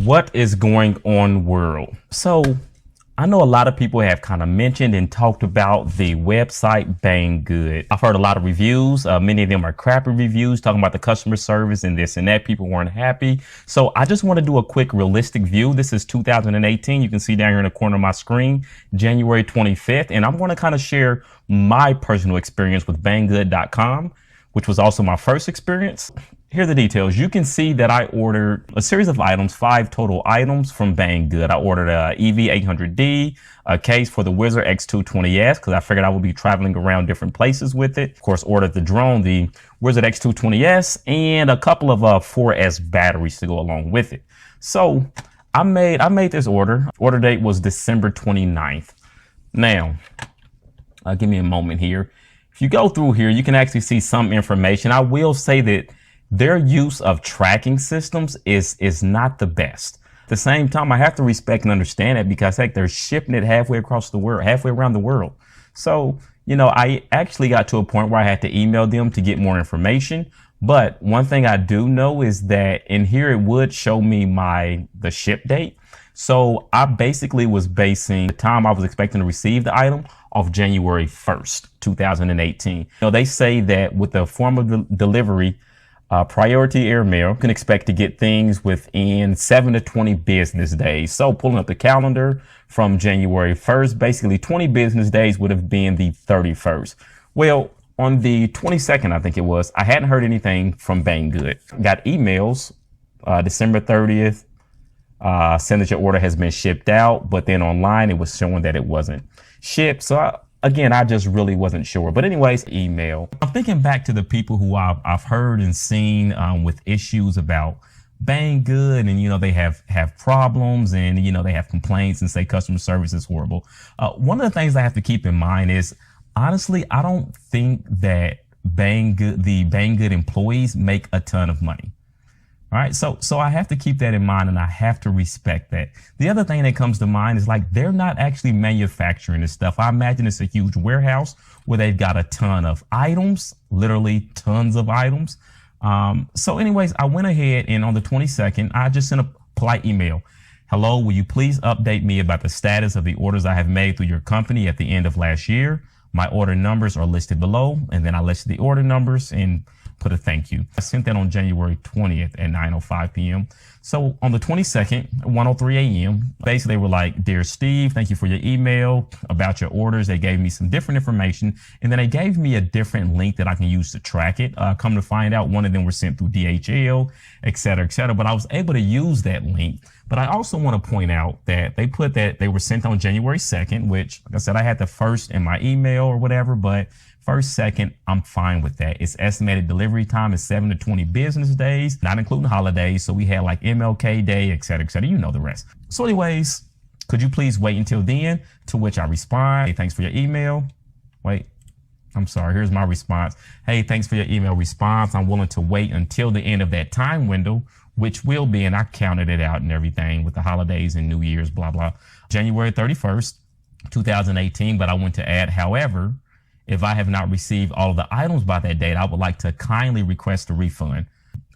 What is going on, world? So I know a lot of people have kind of mentioned and talked about the website Banggood. I've heard a lot of reviews. Many of them are crappy reviews talking about the customer service and this and that. People weren't happy. So I just want to do a quick realistic view. This is 2018. You can see down here in the corner of my screen, January 25th. And I'm going to kind of share my personal experience with Banggood.com, which was also my first experience. Here are the details. You can see that I ordered a series of items, 5 total items from Banggood. I ordered a EV800D, a case for the Wizard X220S because I figured I would be traveling around different places with it. Of course, ordered the drone, the Wizard X220S, and a couple of 4S batteries to go along with it. So I made this order. Order date was December 29th. Now, give me a moment here. If you go through here, you can actually see some information. I will say that their use of tracking systems is not the best. At the same time, I have to respect and understand it because heck, they're shipping it halfway across the world, halfway around the world. So, you know, I actually got to a point where I had to email them to get more information. But one thing I do know is that in here, it would show me the ship date. So I basically was basing the time I was expecting to receive the item off January 1st, 2018. You know, they say that with the form of delivery, priority airmail, you can expect to get things within 7 to 20 business days. So pulling up the calendar from January 1st, basically 20 business days would have been the 31st. Well, on the 22nd, I think it was, I hadn't heard anything from Banggood. Got emails, December 30th, saying that your order has been shipped out, but then online it was showing that it wasn't shipped. So Again, I just really wasn't sure. But anyways, email. I'm thinking back to the people who I've heard and seen with issues about Banggood, and, you know, they have problems and, you know, they have complaints and say customer service is horrible. One of the things I have to keep in mind is, honestly, I don't think that the Banggood employees make a ton of money. All right. So I have to keep that in mind and I have to respect that. The other thing that comes to mind is like, they're not actually manufacturing this stuff. I imagine it's a huge warehouse where they've got a ton of items, literally tons of items. So anyways, I went ahead and on the 22nd, I just sent a polite email. Hello, will you please update me about the status of the orders I have made through your company at the end of last year? My order numbers are listed below. And then I listed the order numbers and put a thank you. I sent that on January 20th at 9:05 p.m. So on the 22nd, 1:03 a.m., basically they were like, "Dear Steve, thank you for your email about your orders." They gave me some different information and then they gave me a different link that I can use to track it. Come to find out, one of them were sent through DHL, et cetera, et cetera. But I was able to use that link. But I also want to point out that they put that they were sent on January 2nd, which, like I said, I had the first in my email or whatever, but first, second, I'm fine with that. Its estimated delivery time is 7 to 20 business days, not including holidays. So we had like MLK Day, et cetera, et cetera. You know the rest. So anyways, could you please wait until then? To which I respond, "Hey, thanks for your email." Wait, I'm sorry. Here's my response. "Hey, thanks for your email response. I'm willing to wait until the end of that time window, which will be," and I counted it out and everything with the holidays and New Year's, blah, blah, January 31st, 2018. But I want to add, however, if I have not received all of the items by that date, I would like to kindly request a refund.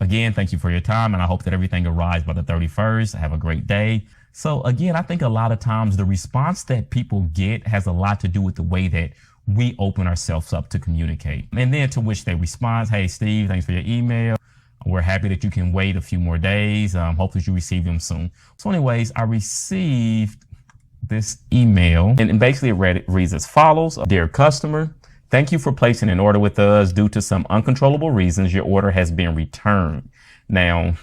Again, thank you for your time, and I hope that everything arrives by the 31st. Have a great day. So again, I think a lot of times the response that people get has a lot to do with the way that we open ourselves up to communicate. And then to which they respond, "Hey, Steve, thanks for your email. We're happy that you can wait a few more days. Hopefully you receive them soon." So anyways, I received this email and basically it reads as follows. "Dear customer, thank you for placing an order with us. Due to some uncontrollable reasons, your order has been returned. Now,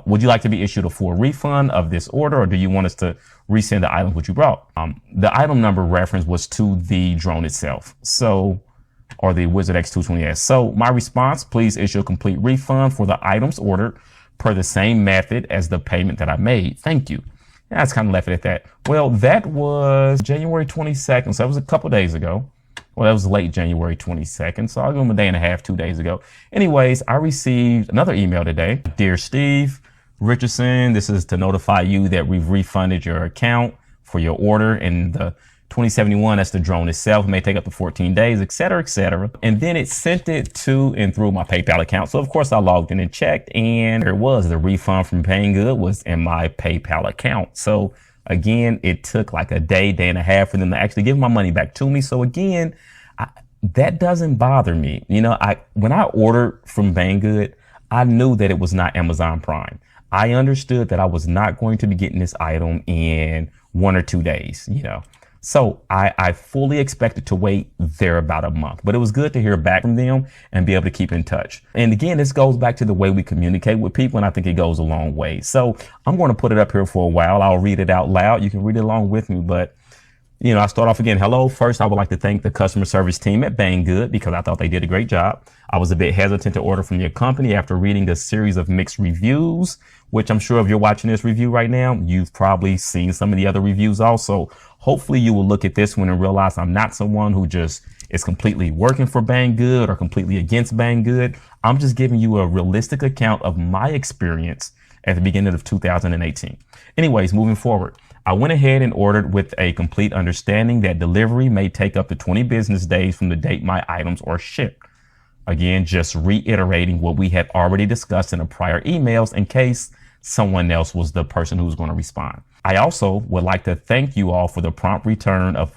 would you like to be issued a full refund of this order, or do you want us to resend the items which you brought?" The item number reference was to the drone itself. Or the Wizard X220S. So my response, "Please issue a complete refund for the items ordered per the same method as the payment that I made. Thank you." Yeah, it's kind of left it at that. Well, that was January 22nd. So that was a couple days ago. Well, that was late January 22nd. So I'll give them a day and a half, 2 days ago. Anyways, I received another email today. "Dear Steve Richardson, this is to notify you that we've refunded your account for your order in the 2071, that's the drone itself. It may take up to 14 days, et cetera, et cetera. And then it sent it to and through my PayPal account. So of course I logged in and checked, and there it was. The refund from Banggood was in my PayPal account. So again, it took like a day and a half for them to actually give my money back to me. So again, that doesn't bother me. You know, when I ordered from Banggood, I knew that it was not Amazon Prime. I understood that I was not going to be getting this item in 1 or 2 days, you know. So I fully expected to wait there about a month, but it was good to hear back from them and be able to keep in touch. And again, this goes back to the way we communicate with people, and I think it goes a long way. So I'm going to put it up here for a while. I'll read it out loud. You can read it along with me, but you know, I start off again. Hello. First, I would like to thank the customer service team at Banggood because I thought they did a great job. I was a bit hesitant to order from your company after reading a series of mixed reviews, which I'm sure if you're watching this review right now, you've probably seen some of the other reviews also. Hopefully you will look at this one and realize I'm not someone who just is completely working for Banggood or completely against Banggood. I'm just giving you a realistic account of my experience at the beginning of 2018. Anyways, moving forward. I went ahead and ordered with a complete understanding that delivery may take up to 20 business days from the date my items are shipped. Again, just reiterating what we had already discussed in the prior emails in case someone else was the person who was going to respond. I also would like to thank you all for the prompt return of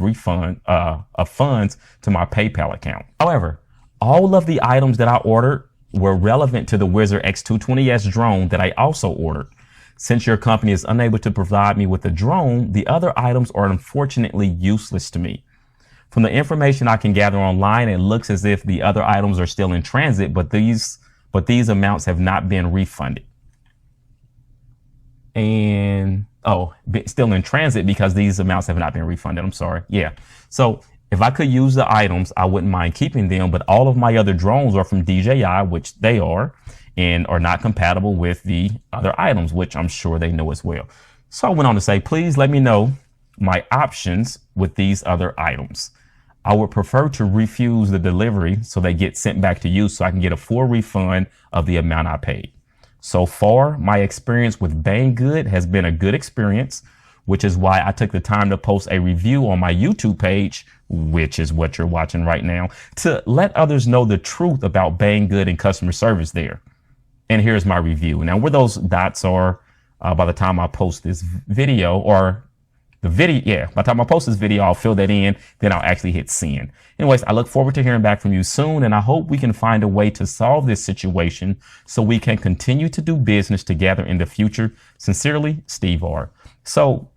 funds to my PayPal account. However, all of the items that I ordered were relevant to the Wizard X220S drone that I also ordered. Since your company is unable to provide me with a drone, the other items are unfortunately useless to me. From the information I can gather online, it looks as if the other items are still in transit, but these amounts have not been refunded. And, still in transit because these amounts have not been refunded. I'm sorry. Yeah. So if I could use the items, I wouldn't mind keeping them, but all of my other drones are from DJI, which they are, and are not compatible with the other items, which I'm sure they know as well. So I went on to say, please let me know my options with these other items. I would prefer to refuse the delivery so they get sent back to you so I can get a full refund of the amount I paid. So far, my experience with Banggood has been a good experience, which is why I took the time to post a review on my YouTube page, which is what you're watching right now, to let others know the truth about Banggood and customer service there. And here's my review. Now, where those dots are by the time I post this video, or the video, by the time I post this video, I'll fill that in, then I'll actually hit send. Anyways, I look forward to hearing back from you soon, and I hope we can find a way to solve this situation so we can continue to do business together in the future. Sincerely, Steve R. So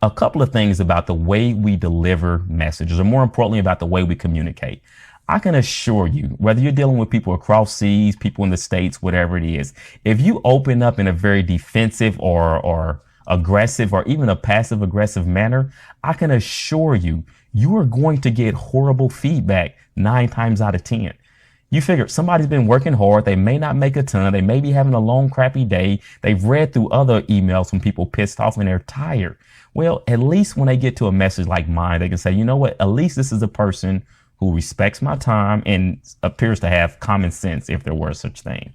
a couple of things about the way we deliver messages, or more importantly, about the way we communicate. I can assure you, whether you're dealing with people across seas, people in the States, whatever it is, if you open up in a very defensive or aggressive or even a passive aggressive manner, I can assure you, you are going to get horrible feedback 9 times out of 10. You figure somebody's been working hard. They may not make a ton. They may be having a long, crappy day. They've read through other emails from people pissed off and they're tired. Well, at least when they get to a message like mine, they can say, you know what, at least this is a person who respects my time and appears to have common sense if there were such thing.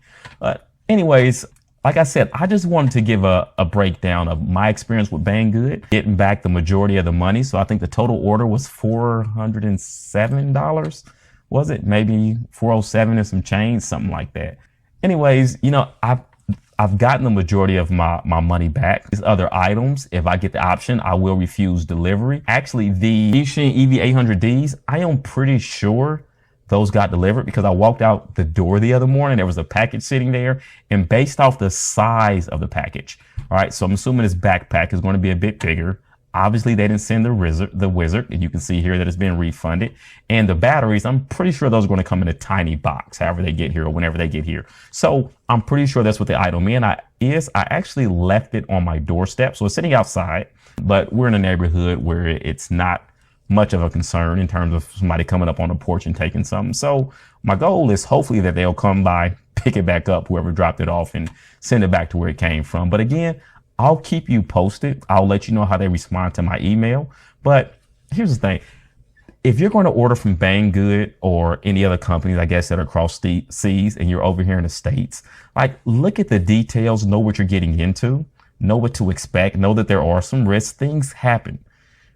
Anyways, like I said, I just wanted to give a breakdown of my experience with Banggood, getting back the majority of the money. So I think the total order was $407. Was it? Maybe 407 and some change, something like that. Anyways, you know, I've gotten the majority of my money back. These other items, if I get the option, I will refuse delivery. Actually, the Yixin EV800Ds, I am pretty sure those got delivered because I walked out the door the other morning. There was a package sitting there, and based off the size of the package, all right, so I'm assuming this backpack is going to be a bit bigger. Obviously, they didn't send the wizard, and you can see here that it's been refunded. And the batteries, I'm pretty sure those are going to come in a tiny box, however they get here or whenever they get here. So I'm pretty sure that's what the item is. I actually left it on my doorstep, so it's sitting outside, but we're in a neighborhood where it's not much of a concern in terms of somebody coming up on the porch and taking something. So my goal is hopefully that they'll come by, pick it back up, whoever dropped it off, and send it back to where it came from. But again, I'll keep you posted. I'll let you know how they respond to my email. But here's the thing. If you're going to order from Banggood or any other companies, I guess, that are across the seas and you're over here in the States, like, look at the details, know what you're getting into, know what to expect, know that there are some risks. Things happen.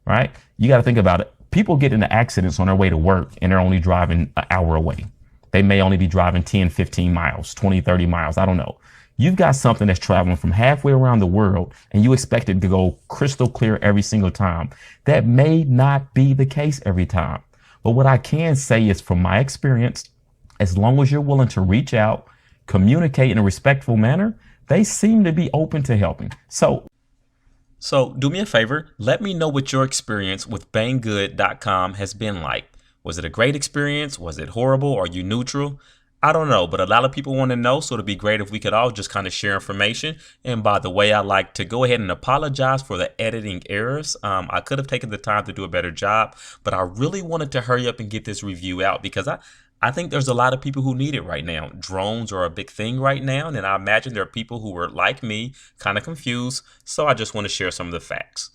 right? You got to think about it. People get into accidents on their way to work and they're only driving an hour away. They may only be driving 10, 15 miles, 20, 30 miles. I don't know. You've got something that's traveling from halfway around the world and you expect it to go crystal clear every single time. That may not be the case every time. But what I can say is from my experience, as long as you're willing to reach out, communicate in a respectful manner, they seem to be open to helping. So do me a favor, let me know what your experience with Banggood.com has been like. Was it a great experience? Was it horrible? Are you neutral? I don't know, but a lot of people want to know, so it'd be great if we could all just kind of share information. And by the way, I'd like to go ahead and apologize for the editing errors. I could have taken the time to do a better job, but I really wanted to hurry up and get this review out because I think there's a lot of people who need it right now. Drones are a big thing right now, and I imagine there are people who are like me, kind of confused. So I just want to share some of the facts.